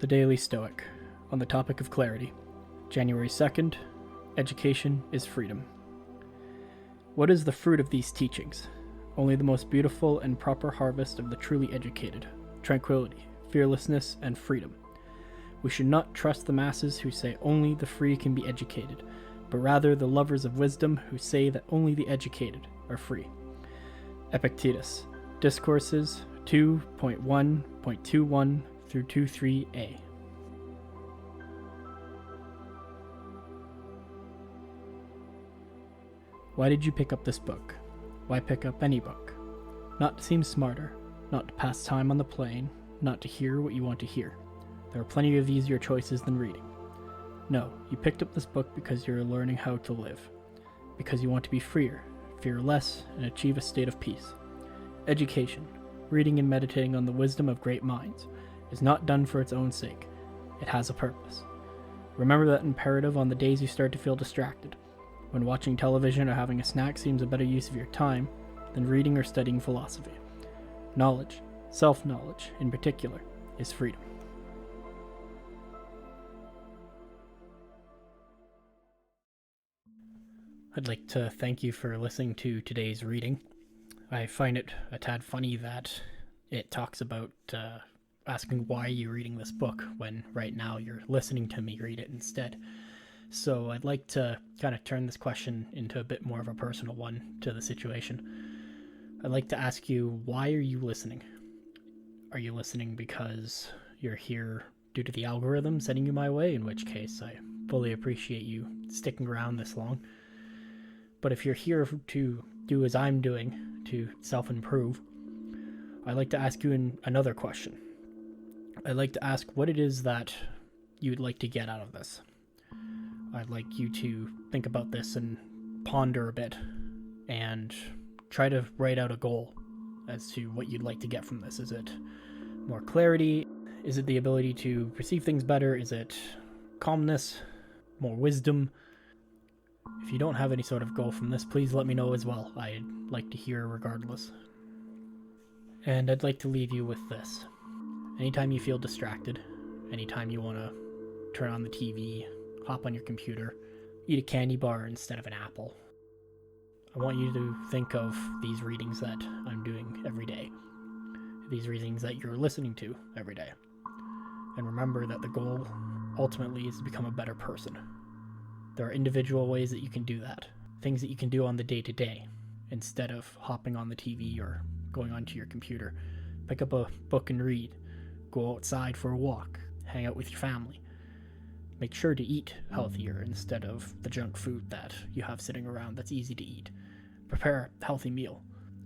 The Daily Stoic, on the topic of clarity. January 2nd, Education is Freedom. What is the fruit of these teachings? Only the most beautiful and proper harvest of the truly educated, tranquility, fearlessness, and freedom. We should not trust the masses who say only the free can be educated, but rather the lovers of wisdom who say that only the educated are free. Epictetus, Discourses 2.1.21 through 23a. Why did you pick up this book? Why pick up any book? Not to seem smarter, not to pass time on the plane, not to hear what you want to hear. There are plenty of easier choices than reading. No, you picked up this book because you're learning how to live. Because you want to be freer, fear less, and achieve a state of peace. Education, reading and meditating on the wisdom of great minds, is not done for its own sake. It has a purpose. Remember that imperative on the days you start to feel distracted, when watching television or having a snack seems a better use of your time than reading or studying philosophy. Knowledge, self-knowledge in particular, is freedom. I'd like to thank you for listening to today's reading. I find it a tad funny that it talks about asking why you're reading this book when right now you're listening to me read it instead. So I'd like to kind of turn this question into a bit more of a personal one to the situation. I'd like to ask you, why are you listening? Are you listening because you're here due to the algorithm sending you my way, in which case I fully appreciate you sticking around this long. But if you're here to do as I'm doing, to self-improve, I'd like to ask you another question. I'd like to ask what it is that you'd like to get out of this. I'd like you to think about this and ponder a bit and try to write out a goal as to what you'd like to get from this. Is it more clarity? Is it the ability to perceive things better? Is it calmness? More wisdom? If you don't have any sort of goal from this, please let me know as well. I'd like to hear regardless. And I'd like to leave you with this. Anytime you feel distracted, anytime you want to turn on the TV, hop on your computer, eat a candy bar instead of an apple, I want you to think of these readings that I'm doing every day. These readings that you're listening to every day. And remember that the goal ultimately is to become a better person. There are individual ways that you can do that. Things that you can do on the day-to-day instead of hopping on the TV or going onto your computer. Pick up a book and read. Go outside for a walk. Hang out with your family. Make sure to eat healthier instead of the junk food that you have sitting around that's easy to eat. Prepare a healthy meal.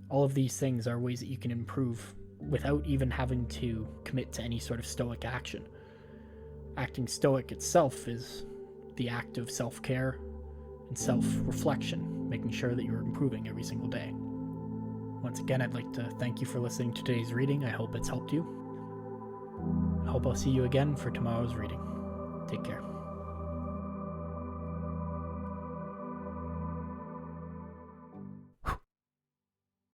All of these things are ways that you can improve without even having to commit to any sort of stoic action. Acting stoic itself is the act of self-care and self-reflection, making sure that you're improving every single day. Once again, I'd like to thank you for listening to today's reading. I hope it's helped you. I hope I'll see you again for tomorrow's reading. Take care.